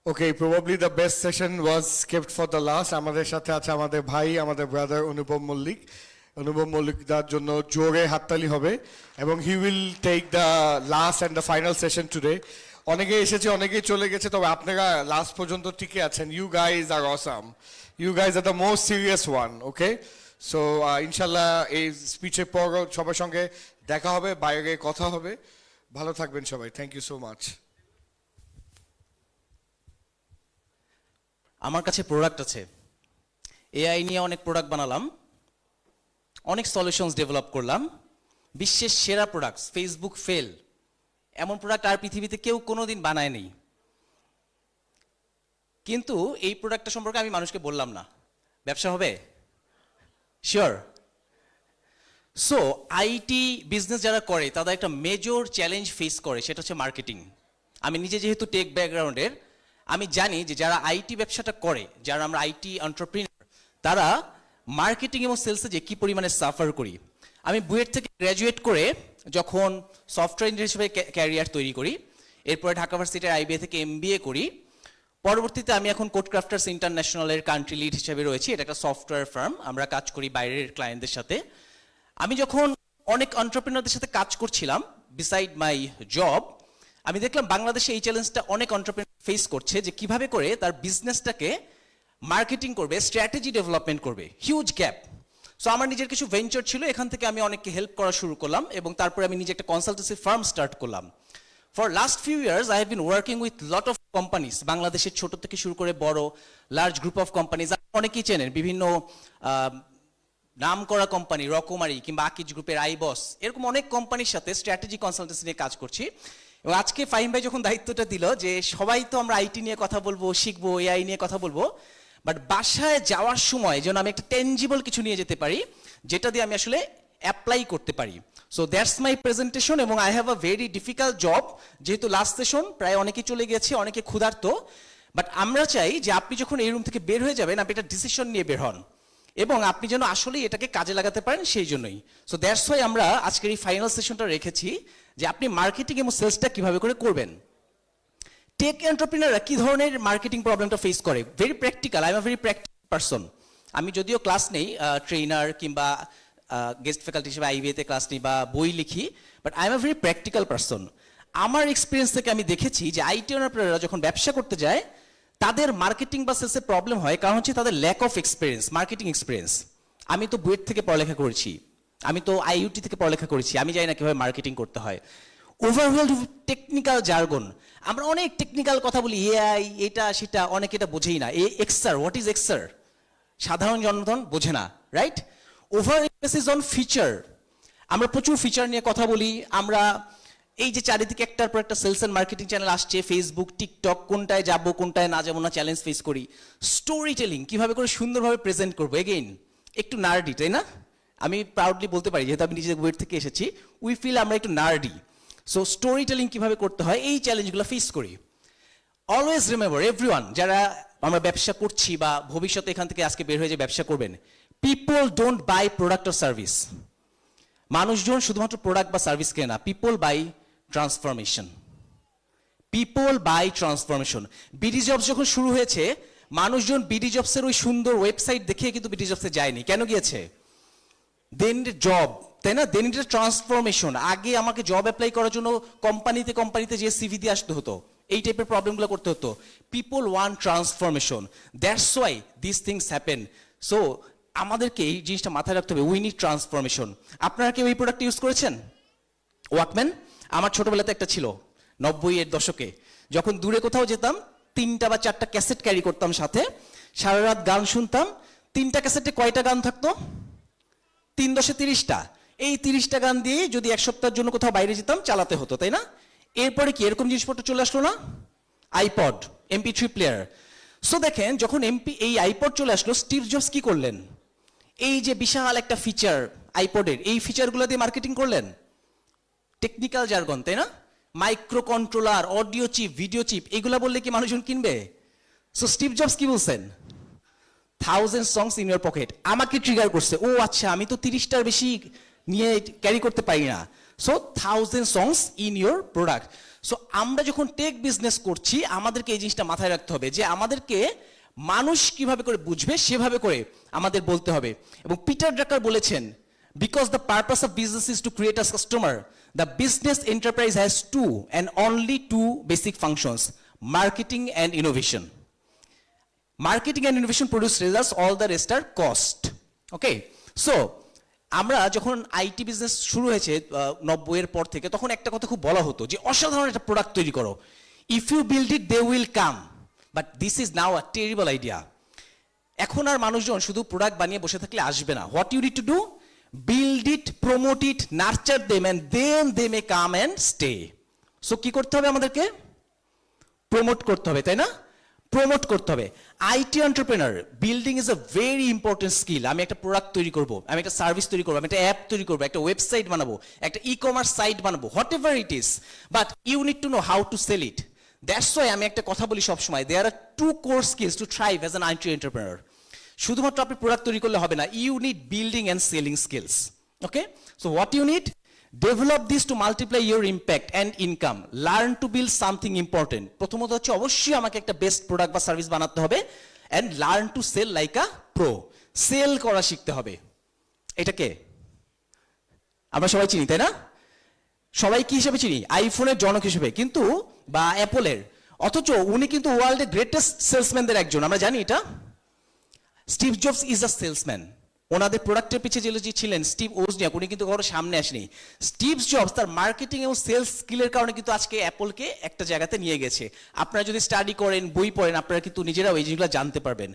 Okay, probably the best session was kept for the last. আমাদের সাথে আছে আমাদের ভাই, আমাদের ব্রাদার অনুপম মল্লিক। অনুপম মল্লিক দার জন্য জোরে হাততালি হবে এবং he will take the last and the final session today. অনেকে এসেছে, অনেকেই চলে গেছে, তবে আপনারা লাস্ট পর্যন্ত টিকে আছেন। You guys are awesome. You guys are the most serious one, okay? So ইনশাআল্লাহ এই স্পিচের পর সবার সঙ্গে দেখা হবে, বাইরে কথা হবে। ভালো থাকবেন সবাই। Thank you so much. আমার কাছে প্রোডাক্ট আছে, এআই নিয়ে অনেক প্রোডাক্ট বানালাম, অনেক সলিউশনস ডেভেলপ করলাম, বিশ্বের সেরা প্রোডাক্টস, ফেসবুক ফেল, এমন প্রোডাক্ট আর পৃথিবীতে কেউ কোনোদিন বানায়নি। কিন্তু এই প্রোডাক্টটা সম্পর্কে আমি মানুষকে বললাম না। ব্যবসা হবে? শিওর। সো আইটি বিজনেস যারা করে তাদের একটা মেজর চ্যালেঞ্জ ফেস করে, সেটা হচ্ছে মার্কেটিং। আমি নিজে যেহেতু টেক ব্যাকগ্রাউন্ডের, আমি জানি যে যারা আইটি ব্যবসাটা করে, যারা আমরা আইটি এন্টারপ্রেনার, তারা মার্কেটিং এবং সেলসে যে কী পরিমাণে সাফার করি। আমি বুয়েট থেকে গ্র্যাজুয়েট করে যখন সফটওয়্যার ইঞ্জিনিয়ার হিসেবে ক্যারিয়ার তৈরি করি, এরপরে ঢাকা ভার্সিটির আইবিএ থেকে এমবিএ করি, পরবর্তীতে আমি এখন কোডক্রাফটার্স ইন্টারন্যাশনালের কান্ট্রি লিড হিসেবে রয়েছি। এটা একটা সফটওয়্যার ফার্ম, আমরা কাজ করি বাইরের ক্লায়েন্টদের সাথে। আমি যখন অনেক এন্টারপ্রেনারদের সাথে কাজ করছিলাম বিসাইড মাই জব, আমি দেখলাম বাংলাদেশে এই চ্যালেঞ্জটা অনেক এন্টারপ্রেনার ফেস করছে, যে কিভাবে করে তার বিজনেসটাকে মার্কেটিং করবে, স্ট্র্যাটেজি ডেভেলপমেন্ট করবে। Huge gap. সো আমার নিজের কিছু ভেঞ্চার ছিল, এখান থেকে আমি অনেককে হেল্প করা শুরু করলাম এবং তারপরে আমি নিজে একটা কনসালটেন্সি ফার্ম স্টার্ট করলাম। For last few years I have been working with lot of companies, বাংলাদেশের ছোট থেকে শুরু করে বড় লার্জ গ্রুপ অফ কোম্পানিজ, অনেকেই চেনেন, বিভিন্ন নাম করা কোম্পানি, রকমারি কিংবা আকিজ গ্রুপের আইবস, এরকম অনেক কোম্পানির সাথে স্ট্র্যাটেজি কনসালটেন্সি নিয়ে কাজ করছি। এবং আজকে ফাহিম ভাই যখন দায়িত্বটা দিল যে সবাই তো আমরা আইটি নিয়ে কথা বলবো, শিখবো, এআই নিয়ে কথা বলবো, বাট বাসায় যাওয়ার সময় যেন আমি একটা টেনজিবল কিছু নিয়ে যেতে পারি, যেটা দিয়ে আমি আসলে অ্যাপ্লাই করতে পারি। So that's my presentation. এবং I have a very difficult job, যেহেতু লাস্ট সেশন প্রায় অনেকেই চলে গেছে, অনেকে ক্ষুধার্ত, বাট আমরা চাই যে আপনি যখন এই রুম থেকে বের হয়ে যাবেন, আপনি একটা ডিসিশন নিয়ে বের হন এবং আপনি যেন আসলেই এটাকে কাজে লাগাতে পারেন, সেই জন্যই। সো দ্যাটস ওয়াই আমরা আজকের এই ফাইনাল সেশনটা রেখেছি, যে আপনি মার্কেটিং এবং সেলসটা কিভাবে করে করবেন। টেক এন্টারপ্রেনাররা কি ধরনের মার্কেটিং প্রবলেমটা ফেস করে? Very practical. I am a very practical person. আমি যদিও ক্লাস নেই, ট্রেনার কিংবা গেস্ট ফ্যাকাল্টি হিসেবে আইবিএতে ক্লাস নেই বা বই লিখি, but I am a very practical person. আমার এক্সপিরিয়েন্স থেকে আমি দেখেছি যে আইটি এন্টারপ্রেনাররা যখন ব্যবসা করতে যায়, তাদের মার্কেটিং বা সেলসের প্রবলেম হয়, কারণ হচ্ছে তাদের lack of experience, marketing experience. আমি তো বুয়েট থেকে পড়ালেখা করেছি, আমি তো আইইউটি থেকে পড়ালেখা করেছি, আমি জানি না কিভাবে মার্কেটিং করতে হয়। ওভারওয়েলড টেকনিক্যাল জার্গন, আমরা অনেক টেকনিক্যাল কথা বলি, এআই, এটা সেটা, অনেকে এটা বোঝেই না। XR, what is XR? সাধারণ জনগণ বোঝে না, right? Over emphasis on feature, আমরা প্রচুর ফিচার নিয়ে কথা বলি। আমরা এই যে চারিদিকে একটার পর একটা সেলস এন্ড মার্কেটিং চ্যানেল আসছে, ফেসবুক, টিকটক, কোনটায় যাবো কোনটায় না যাবো না চ্যালেঞ্জ ফেস করি। স্টোরি টেলিং, কিভাবে করে সুন্দরভাবে প্রেজেন্ট করবো, এগেইন একটু নার্ডি, তাই না? আমি প্রাউডলি বলতে পারি, যেহেতু আমি নিজেদের ওয়েট থেকে এসেছি, উই ফিল আমরা একটু নার্ডি। সো স্টোরি টেলিং কিভাবে করতে হয়, এই চ্যালেঞ্জগুলো ফেস করি। অলওয়েজ রিমেম্বার এভরিওয়ান, যারা আমরা ব্যবসা করছি বা ভবিষ্যতে এখান থেকে আজকে বের হয়ে যে ব্যবসা করবেন, people don't buy product or service. মানুষজন শুধুমাত্র প্রোডাক্ট বা সার্ভিস কেনে না, people buy transformation. People buy transformation. BD jobs যখন শুরু হয়েছে, মানুষজন বিডি জবসের ওই সুন্দর ওয়েবসাইট দেখে কিন্তু বিডি জবসে যায়নি। কেন গিয়েছে? দে নিড জব, তাই না? They need transformation. আগে আমাকে জব অ্যাপ্লাই করার জন্য কোম্পানিতে যে সিভি দিয়ে আসতে হতো, এই টাইপের প্রবলেমগুলো করতে হতো। People want transformation, that's why this things happen. So আমাদেরকে এই জিনিসটা মাথায় রাখতে হবে, উই নিড ট্রান্সফরমেশন। আপনারা কেউ এই প্রোডাক্ট ইউজ করেছেন? ওয়াকম্যান আমার ছোটবেলাতে একটা ছিল, 90-এর দশকে। যখন দূরে কোথাও যেতাম, 3টা বা 4টা ক্যাসেট ক্যারি করতাম সাথে, সারা রাত গান শুনতাম। 3টা ক্যাসেটে কয়টা গান থাকতো? 3×10 30টা। এই 30টা গান দিয়ে যদি এক সপ্তাহের জন্য কোথাও বাইরে যেতাম, চালাতে হতো, তাই না? এরপরে কি এরকম জিনিসপত্র চলে আসলো না? IPod, MP3 player. সো দেখেন, যখন এই আইপড চলে আসলো, স্টিভ জবস কি করলেন? এই যে বিশাল একটা ফিচার আইপডের, এই ফিচারগুলো দিয়ে মার্কেটিং করলেন। টেকনিক্যাল জার্গন, তাই না? Microcontroller, audio chip, video chip, এগুলা বললে কি মানুষজন কিনবে? সো স্টিভ জবস কি বলছেন? 1000 songs in your pocket। আমাকে ট্রিগার করছে, ও আচ্ছা, আমি তো 30টার বেশি নিয়ে ক্যারি করতে পারি না। So 1000 songs in your product। So আমরা যখন টেক বিজনেস করছি আমাদেরকে এই জিনিসটা মাথায় রাখতে হবে যে আমাদেরকে মানুষ কিভাবে করে বুঝবে সেভাবে করে আমাদের বলতে হবে। এবং পিটার ড্রাকার বলেছেন, because the purpose of business is to create a customer, the business enterprise has two and only two basic functions, marketing and innovation. Marketing and innovation produce results, all the rest are cost. Okay, so আমরা যখন IT business শুরু হয়েছে 90-এর পর থেকে, তখন একটা কথা খুব বলা হতো যে অসাধারণ একটা প্রোডাক্ট তৈরি করো, if you build it they will come, but this is now a terrible idea. এখন আর মানুষজন শুধু প্রোডাক্ট বানিয়ে বসে থাকলে আসবে না। What you need to do, build it, promote it, nurture them and then they may come and stay. So কি করতে হবে আমাদেরকে? প্রমোট করতে হবে, তাই না? প্রমোট করতে হবে। IT entrepreneur building is a very important skill. আমি একটা প্রোডাক্ট তৈরি করব, আমি একটা সার্ভিস তৈরি করবো, আমি একটা অ্যাপ তৈরি করবো, একটা ওয়েবসাইট বানাবো, একটা ই কমার্স সাইট বানাবো, whatever it is, but you need to know how to sell it. That's why আমি একটা কথা বলি সবসময়, there are 2 core skills to thrive as an IT entrepreneur. শুধুমাত্র আপনি প্রোডাক্ট তৈরি করলে হবে না, you need building and selling skills. Okay, so what you need, develop this to multiply your impact and income, learn to build something important. প্রথমত হচ্ছে অবশ্যই আমাকে একটা বেস্ট প্রোডাক্ট বা সার্ভিস বানাতে হবে, and learn to sell like a pro, sell করা শিখতে হবে। এটাকে আমরা সবাই চিনি, তাই না? সবাই কি হিসেবে চিনি? আইফোনের জনক হিসেবে, কিন্তু বা অ্যাপলের, অথচ উনি কিন্তু ওয়ার্ল্ডের গ্রেটেস্ট সেলসম্যানদের একজন, আমরা জানি এটা। Steve jobs is a salesman. ওনাদের প্রোডাক্টের পিছিয়ে যে ছিলেন স্টিভ ওজনিয়াক, উনি কিন্তু কারো সামনে আসেনি। স্টিভ জবস তার মার্কেটিং এবং সেলস স্কিলের কারণে কিন্তু আজকে অ্যাপলকে একটা জায়গাতে নিয়ে গেছে। আপনারা যদি স্টাডি করেন, বই পড়েন, আপনারা কিন্তু নিজেরাও এই জিনিসগুলো জানতে পারবেন।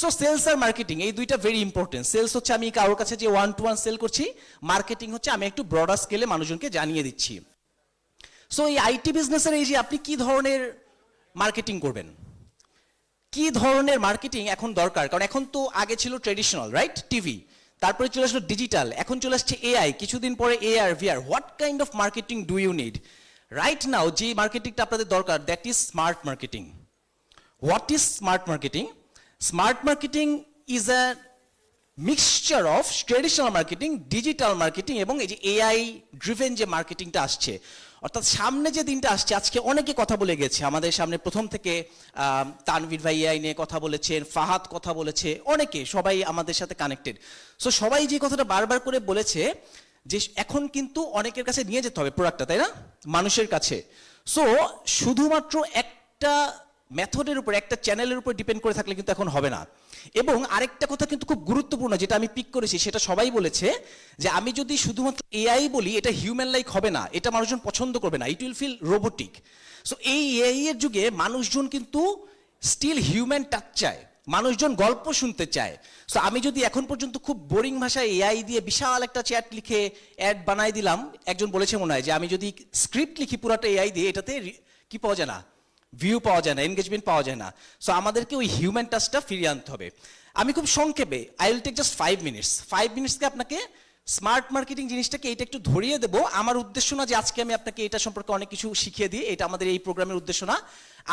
সো সেলস আর মার্কেটিং এই দুইটা ভেরি ইম্পর্টেন্ট। সেলস হচ্ছে আমি কারোর কাছে যে 1-to-1 সেল করছি, মার্কেটিং হচ্ছে আমি একটু ব্রডার স্কেলে মানুষজনকে জানিয়ে দিচ্ছি। সো এই আইটি বিজনেসের এই যে আপনি কি ধরনের মার্কেটিং করবেন, কি ধরনের মার্কেটিং এখন দরকার, কারণ এখন তো আগে ছিল ট্রেডিশনাল, রাইট, টিভি, তারপরে চলে আসলো ডিজিটাল, এখন চলে আসছে এআই, কিছুদিন পরে AR, VR. What kind of marketing do you need right now? যে মার্কেটিংটা আপনাদের দরকার, that is smart marketing. What is smart marketing? Smart marketing is a mixture of traditional marketing, digital marketing এবং এই যে এআই ড্রিভেন যে মার্কেটিংটা আসছে। অর্থাৎ সামনে যে দিনটা আসছে, আজকে অনেকে কথা বলে গেছে আমাদের সামনে, প্রথম থেকে তানভীর ভাই এআই নিয়ে কথা বলেছেন, ফাহাদ কথা বলেছে, অনেকে, সবাই আমাদের সাথে কানেক্টেড। সো সবাই যে কথাটা বারবার করে বলেছে যে এখন কিন্তু অনেকের কাছে নিয়ে যেতে হবে প্রোডাক্টটা, তাই না, মানুষের কাছে। সো শুধুমাত্র একটা মেথডের উপর, একটা চ্যানেলের উপর ডিপেন্ড করে থাকলে কিন্তু এখন হবে না। এবং আরেকটা কথা কিন্তু খুব গুরুত্বপূর্ণ, যেটা আমি পিক করেছি, সেটা সবাই বলেছে, যে আমি যদি শুধুমাত্র এআই বলি, এটা হিউম্যান লাইক হবে না, এটা মানুষজন পছন্দ করবে না, it will feel robotic. So এই এআই এর যুগে মানুষজন কিন্তু স্টিল হিউম্যান টাচ চায়, মানুষজন গল্প শুনতে চায়। সো আমি যদি এখন পর্যন্ত খুব বোরিং ভাষায় এআই দিয়ে বিশাল একটা চ্যাট লিখে অ্যাড বানাই দিলাম, একজন বলেছে মনে হয় যে আমি যদি স্ক্রিপ্ট লিখি পুরাটা এআই দিয়ে, এটাতে কি পাওয়া যায় না, ভিউ পাওয়া যায় না, এনগেজমেন্ট পাওয়া যায় না। সো আমাদেরকে ওই হিউম্যান টাচটা ফিরিয়ে আনতে হবে। আমি খুব সংক্ষেপে, I will take just 5 minutes, 5 মিনিটসকে আপনাকে স্মার্ট মার্কেটিং জিনিসটাকে এইটা একটু ধরিয়ে দেবো। আমার উদ্দেশ্য না যে আজকে আমি আপনাকে এটা সম্পর্কে অনেক কিছু শিখিয়ে দিই, এটা আমাদের এই প্রোগ্রামের উদ্দেশ্য না।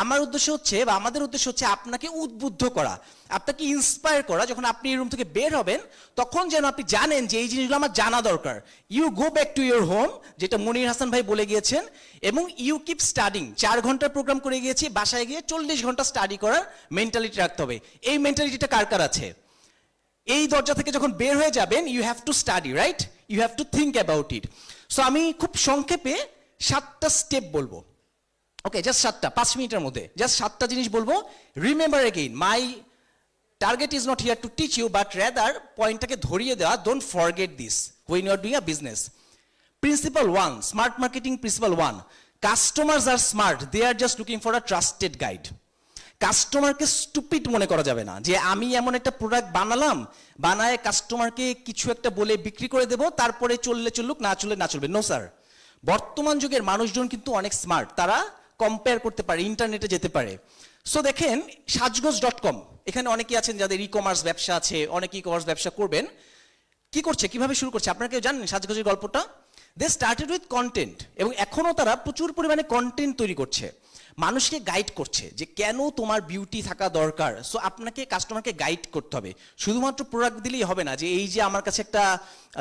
আমার উদ্দেশ্য হচ্ছে, বা আমাদের উদ্দেশ্য হচ্ছে আপনাকে উদ্বুদ্ধ করা, আপনাকে ইন্সপায়ার করা। যখন আপনি এই রুম থেকে বের হবেন, তখন যেন আপনি জানেন যে এই জিনিসগুলো আমার জানা দরকার। You go back to your home, যেটা মনির হাসান ভাই বলে গিয়েছেন, এবং ইউ কিপ স্টাডিং। 4 ঘন্টার প্রোগ্রাম করে গিয়েছি, বাসায় গিয়ে 40 ঘন্টা স্টাডি করার মেন্টালিটি রাখতে হবে। এই মেন্টালিটিটা কার কার আছে? এই দরজা থেকে যখন বের হয়ে যাবেন, you have to study, right, you have to think about it. So আমি খুব সংক্ষেপে 7টা স্টেপ বলবো, ওকে, জাস্ট 7টা, 5 মিনিটের মধ্যে জাস্ট 7টা জিনিস বলবো। Remember again, my target is not here to teach you, but rather পয়েন্টটাকে ধরিয়ে দেওয়া। Don't forget this when you are doing a business. Principle 1, smart marketing principle 1, customers are smart, they are just looking for a trusted guide. কাস্টমারকে stupid মনে করা যাবে না, যে আমি এমন একটা প্রোডাক্ট বানালাম, বানায় কাস্টমারকে কিছু একটা বলে বিক্রি করে দেবো, তারপরে চললে চলুক, না চললে না চলবে। নো স্যার, বর্তমান যুগের মানুষজন কিন্তু অনেক স্মার্ট, তারা কম্পেয়ার করতে পারে, ইন্টারনেটে যেতে পারে। সো দেখেন সাজগোজ.com, এখানে অনেকেই আছেন যাদের ই কমার্স ব্যবসা আছে, অনেক ই কমার্স ব্যবসা করবেন। কি করছে, কিভাবে শুরু করছে, আপনারা কেউ জানেন সাজগোজের গল্পটা? দে স্টার্টেড উইথ কন্টেন্ট, এবং এখনও তারা প্রচুর পরিমাণে কন্টেন্ট তৈরি করছে, মানুষকে গাইড করছে যে কেন তোমার বিউটি থাকা দরকার। সো আপনাকে কাস্টমারকে গাইড করতে হবে, শুধুমাত্র প্রোডাক্ট দিলেই হবে না, যে এই যে আমার কাছে একটা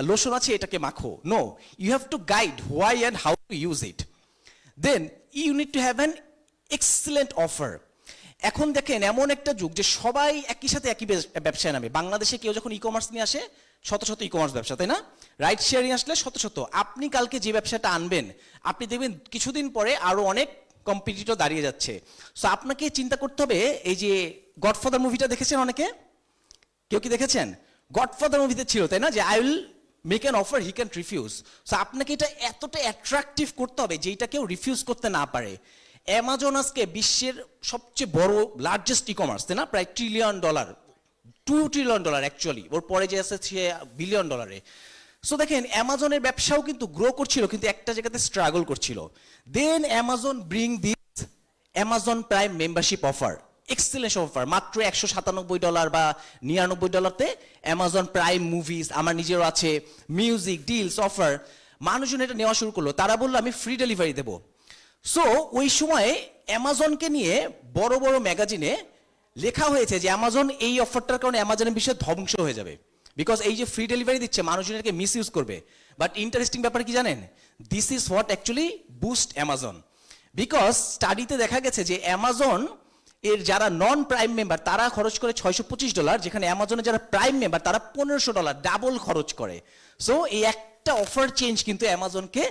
লোশন আছে, এটাকে মাখো। No, you have to guide why and how to use it. Then you need to have an excellent offer. এখন দেখেন এমন একটা যুগ যে সবাই একই সাথে একই ব্যবসায় নামে। বাংলাদেশে কেউ যখন ই কমার্স নিয়ে আসে শত শত ই কমার্স ব্যবসা, তাই না? রাইড শেয়ারিং আসলে শত শত। আপনি কালকে যে ব্যবসাটা আনবেন আপনি দেখবেন কিছুদিন পরে আরো অনেক কম্পিটিটর দাঁড়িয়ে যাচ্ছে। সো আপনাকে চিন্তা করতে হবে, এই যে গডফাদার মুভিটা দেখেছেন অনেকে? কেউ কি দেখেছেন? গডফাদার মুভিতে ছিল, তাই না, যে I will make an offer he can refuse. So আপনাকে এটা এতটা অ্যাট্রাকটিভ করতে হবে যেটা কেউ রিফিউজ করতে না পারে। অ্যামাজন আজকে বিশ্বের সবচেয়ে বড় লার্জেস্ট ই কমার্স, তাই না? প্রায় $1 ট্রিলিয়ন, $2 ট্রিলিয়ন অ্যাকচুয়ালি, ওর পরে যে আছে সে $1 বিলিয়ন। সো দেখেন অ্যামাজনের ব্যবসাও কিন্তু গ্রো করছিল, কিন্তু একটা জায়গাতে স্ট্রাগল করছিল। Then Amazon bring this Amazon Prime membership offer, excellent offer, মাত্র $197 বা $99তে অ্যামাজন প্রাইম মুভিজ, আমার নিজেরও আছে, মিউজিক, ডিলস, অফার। মানুষজন এটা নেওয়া শুরু করলো, তারা বললো আমি ফ্রি ডেলিভারি দেবো। সো ওই সময়ে অ্যামাজনকে নিয়ে বড় বড় ম্যাগাজিনে লেখা হয়েছে যে অ্যামাজন এই অফারটার কারণে অ্যামাজনের বিষয়ে ধ্বংস হয়ে যাবে, বিকজ এই যে ফ্রি ডেলিভারি দিচ্ছে মানুষজন এটাকে মিস ইউজ করবে। বাট ইন্টারেস্টিং ব্যাপার কি জানেন? This is what actually boost Amazon, because স্টাডিতে দেখা গেছে যে অ্যামাজন এর যারা নন প্রাইম মেম্বার তারা খরচ করে $625, যেখানে অ্যামাজনের যারা প্রাইম মেম্বার তারা $1500, ডাবল খরচ করে। সো এই একটা অফার চেঞ্জ কিন্তু অ্যামাজনকে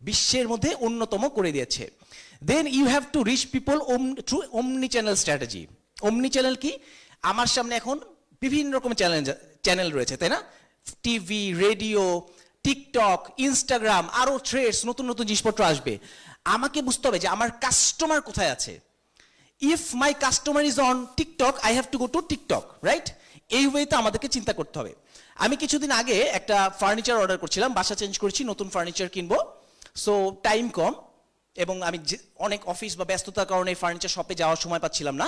বিশ্বের মধ্যে অন্যতম করে দিয়েছে। Then you have to reach people through omni channel strategy. Omni channel কি? আমার সামনে এখন বিভিন্ন রকমের চ্যানেল রয়েছে, তাই না? টিভি, রেডিও, টিকটক, ইনস্টাগ্রাম, আরো থ্রেডস, নতুন নতুন জিনিসপত্র আসবে। আমাকে বুঝতে হবে যে আমার কাস্টমার কোথায় আছে। If my customer is on TikTok, I have to go to TikTok, right? এই ওয়েতে আমাদেরকে চিন্তা করতে হবে। আমি কিছুদিন আগে একটা ফার্নিচার অর্ডার করছিলাম, বাসা চেঞ্জ করছি, নতুন ফার্নিচার কিনবো। সো টাইম কম এবং আমি অনেক অফিস বা ব্যস্ততার কারণে ফার্নিচার শপে যাওয়ার সময় পাচ্ছিলাম না।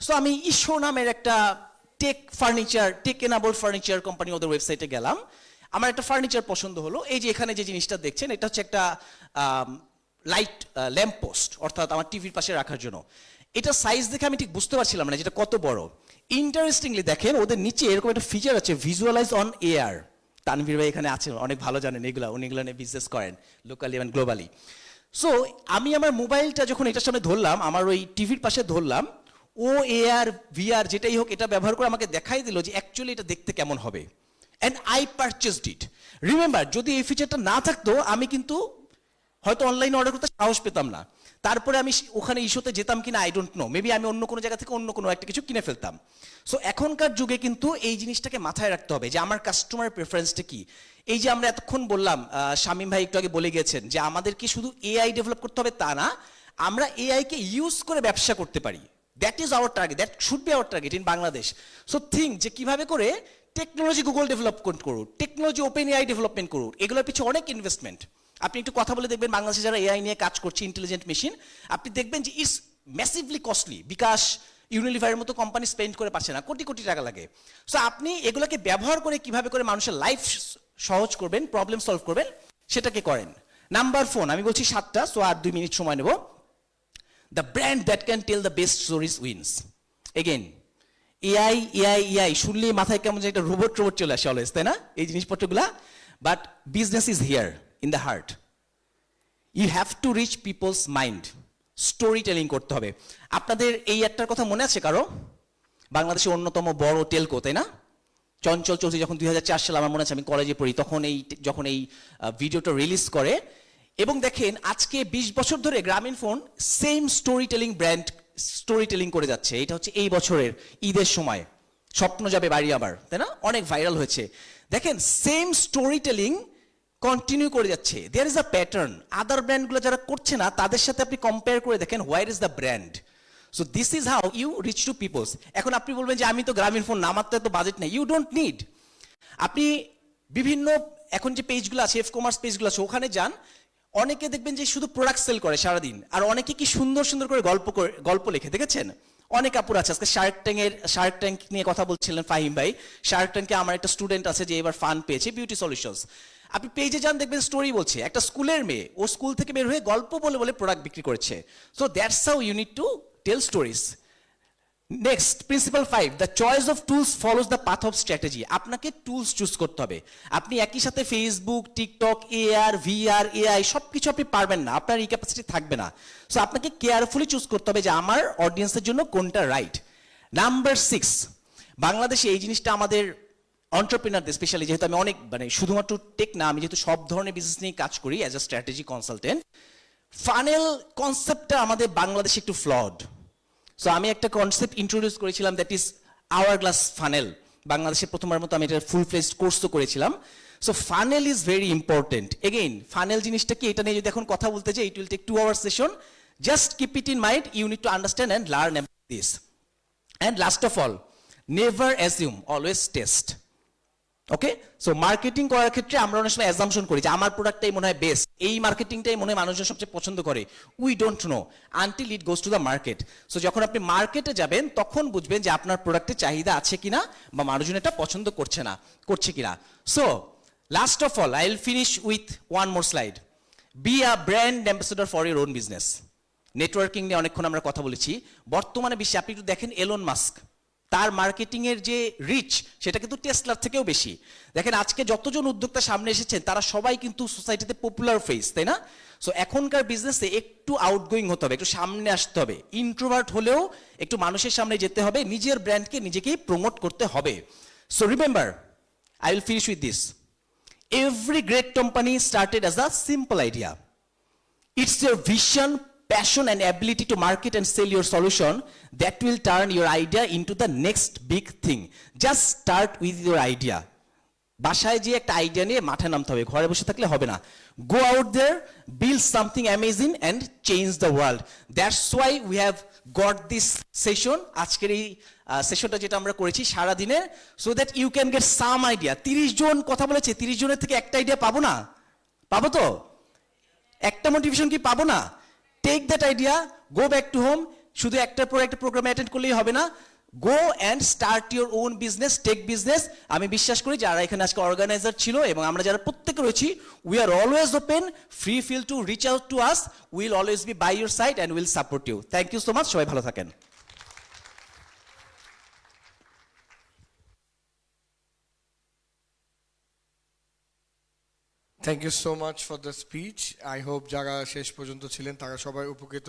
সো আমি ইশো নামের একটা টেক এনাবল ফার্নিচার কোম্পানি, ওদের ওয়েবসাইটে গেলাম। আমার একটা ফার্নিচার পছন্দ হলো। এই যে এখানে যে জিনিসটা দেখছেন এটা হচ্ছে একটা লাইট ল্যাম্প পোস্ট, অর্থাৎ আমার টিভির পাশে রাখার জন্য। এটা সাইজ দেখে আমি ঠিক বুঝতে পারছিলাম না যেটা কত বড়। ইন্টারেস্টিংলি দেখেন ওদের নিচে এরকম একটা ফিচার আছে, ভিজুয়ালাইজ অন এয়ার। তানভীর ভাই এখানে আছেন, অনেক ভালো জানেন এগুলা, উনি এগুলো নিয়ে বিজনেস করেন লোকালি এবং গ্লোবালি। সো আমি আমার মোবাইলটা যখন এটার সামনে ধরলাম, আমার ওই টিভির পাশে ধরলাম, ও এআর ভিআর যেটাই হোক এটা ব্যবহার করে আমাকে দেখাই দিল যে অ্যাকচুয়ালি এটা দেখতে কেমন হবে। And I purchased it. Remember, যদি এই ফিচারটা না থাকতো আমি কিন্তু হয়তো অনলাইনে অর্ডার করতে সাহস পেতাম না। তারপরে আমি ওখানে ইস্যুতে যেতাম কিনা আই ডোন্ট নো, মেবি আমি অন্য কোনো জায়গা থেকে অন্য কোনো একটা কিছু কিনে ফেলতাম। সো এখনকার যুগে কিন্তু এই জিনিসটাকে মাথায় রাখতে হবে যে আমার কাস্টমার প্রেফারেন্সটা কি। এই যে আমরা এতক্ষণ বললাম, শামীম ভাই একটু আগে বলে গেছেন যে আমাদের কি শুধু এআই ডেভেলপ করতে হবে তা না, আমরা এআইকে ইউজ করে ব্যবসা করতে পারি। That is our target, that should be our target in Bangladesh. So think যে কিভাবে করে টেকনোলজি গুগল ডেভেলপমেন্ট করুন, টেকনোলজি ওপেন এআই ডেভেলপমেন্ট করুন, এগুলোর পিছনে অনেক ইনভেস্টমেন্ট। আপনি একটু কথা বলে দেখবেন বাংলাদেশে যারা এআই নিয়ে কাজ করছে, ইন্টেলিজেন্ট মেশিন, আপনি দেখবেন যে ইটস ম্যাসিভলি কস্টলি। বিকাশ, ইউনিলিভারের মতো কোম্পানি স্পেন্ড করে পারছে না, কোটি কোটি টাকা লাগে। সো আপনি এগুলোকে ব্যবহার করে কিভাবে করে মানুষের লাইফ সহজ করবেন, প্রবলেম সলভ করবেন, সেটাকে করেন। নাম্বার 4, আমি বলছি 7টা, সো আর 2 মিনিট সময় নেব। The brand that can tell the best stories wins. Again AI AI AI শুনলেই মাথায় কেমন যে একটা রোবট চলে আসে অলওয়েজ, তাই না, এই জিনিসপত্রগুলা। But business is here in the heart. You have to reach people's mind. Storytelling করতে হবে। আপনাদের এই একটার কথা মনে আছে কারো? বাংলাদেশের অন্যতম বড় টেলকো, তাই না, চঞ্চল চৌধুরী, যখন 2004 সালে আমার মনে আছে আমি কলেজে পড়ি, তখন যখন এই ভিডিওটা রিলিজ করে। এবং দেখেন আজকে 20 বছর ধরে গ্রামীণ phone same story telling brand story telling করে যাচ্ছে। এটা হচ্ছে এই বছরের ঈদের সময় স্বপ্ন যাবে বাড়ি আবার, তাই না, অনেক ভাইরাল হয়েছে। দেখেন সেম স্টোরি টেলিং কন্টিনিউ করে যাচ্ছে। There is a pattern. আদার ব্র্যান্ডগুলো যারা করছে না তাদের সাথে আপনি কম্পেয়ার করে দেখেন where is the brand. So this is how you reach to peoples. এখন আপনি বলবেন যে আমি তো গ্রামীণ ফোন নামাতে তো বাজেট নেই। You don't need. আপনি বিভিন্ন এখন যে পেজগুলো আছে, এফ কমার্স পেজগুলো আছে, ওখানে যান, অনেকে দেখবেন যে শুধু প্রোডাক্ট সেল করে সারাদিন, আর অনেকে কি সুন্দর সুন্দর করে গল্প লেখে, দেখেছেন? অনেক আপুর আছে। আজকে শার্ক ট্যাঙ্ক নিয়ে কথা বলছিলেন ফাহিম ভাই। শার্ক ট্যাঙ্কে আমার একটা স্টুডেন্ট আছে যে এবার ফান্ড পেয়েছে, বিউটি সলিউশনস। আপনি পেজে যান, দেখবেন স্টোরি বলছে, একটা স্কুলের মেয়ে, ও স্কুল থেকে বের হয়ে গল্প বলে বলে প্রোডাক্ট বিক্রি করেছে। So that's how you need to tell stories. Next principle 5, the choice of tools follows the path of strategy. আপনাকে টুলস চুজ করতে হবে। আপনি একই সাথে Facebook, TikTok, AR, VR, AI সব কিছু আপনি পারবেন না, আপনার এই ক্যাপাসিটি থাকবে না। সো আপনাকে কেয়ারফুলি চুজ করতে হবে যে আমার অডিয়েন্সের জন্য কোনটা রাইট। নাম্বার 6, বাংলাদেশে এই জিনিসটা আমাদের অন্টারপ্রিনারদের স্পেশালি, যেহেতু আমি অনেক মানে শুধুমাত্র টেক না, আমি যেহেতু সব ধরনের বিজনেস নিয়ে কাজ করি as a strategy consultant, funnel কনসেপ্টটা আমাদের বাংলাদেশে একটু ফ্লড। সো আমি একটা কনসেপ্ট ইন্ট্রোডিউস করেছিলাম, that is hour glass funnel. বাংলাদেশে প্রথমবার মতো আমি এটা ফুল ফ্লেজড কোর্সও করেছিলাম। So funnel is very important. Again funnel জিনিসটা কি, এটা নিয়ে যদি এখন কথা বলতে চাই, it will take 2 hour session. Just keep it in mind, you need to understand and learn about this. And last of all, never assume, always test. Okay, so marketing করার ক্ষেত্রে আমরা অনেক সময় অ্যাজাম্পশন করি যে আমার প্রোডাক্টটাই মনে হয় বেস্ট, এই মার্কেটিংটাই মনে হয় মানুষজন সবচেয়ে পছন্দ করে। We don't know until it goes to the market. So যখন আপনি মার্কেটে যাবেন তখন বুঝবেন যে আপনার প্রোডাক্টের চাহিদা আছে কিনা বা মানুষজন এটা পছন্দ করছে কিনা। So last of all, I will finish with one more slide. Be a brand ambassador for your own business. Networking নিয়ে অনেকক্ষণ আমরা কথা বলেছি। বর্তমানে বিশ্বে আপনি একটু দেখেন এলন মাস্ক, তার মার্কেটিং এর যে রিচ সেটা কিন্তু টেসলার থেকেও বেশি। দেখেন আজকে যতজন উদ্যোক্তা সামনে এসেছেন তারা সবাই কিন্তু সোসাইটিতে পপুলার ফেস, তাই না? সো এখনকার বিজনেসে একটু আউটগোয়িং হতে হবে, একটু সামনে আসতে হবে, ইন্ট্রোভার্ট হলেও একটু মানুষের সামনে যেতে হবে, নিজের ব্র্যান্ডকে নিজেকেই প্রমোট করতে হবে। So remember, I will finish with this. Every great company started as a simple idea. It's your vision, passion, and ability to market and sell your solution that will turn your idea into the next big thing. Just start with your idea. বাসায় যে একটা idea নিয়ে মাঠে নামতে হবে, ঘরে বসে থাকলে হবে না। Go out there, build something amazing and change the world. That's why we have got this session. আজকের এই সেশনটা যেটা আমরা করেছি সারা দিনের, so that you can get some idea. 30 জন কথা বলেছে, 30 জনের থেকে একটা আইডিয়া পাবো না? পাবো তো? একটা মোটিভেশন কি পাবো না? Take that idea, go back to home. শুধু একটার পর একটা প্রোগ্রামে অ্যাটেন্ড করলেই হবে না, go and start your own business, take business. আমি বিশ্বাস করি যারা এখানে আজকে অর্গানাইজার ছিল এবং আমরা যারা প্রত্যেকে রয়েছি, we are always open, free feel to reach out to us, will always be by your side and will support you. Thank you so much, সবাই ভালো থাকেন। Thank you so much for the speech. I hope যারা শেষ পর্যন্ত ছিলেন তারা সবাই উপকৃত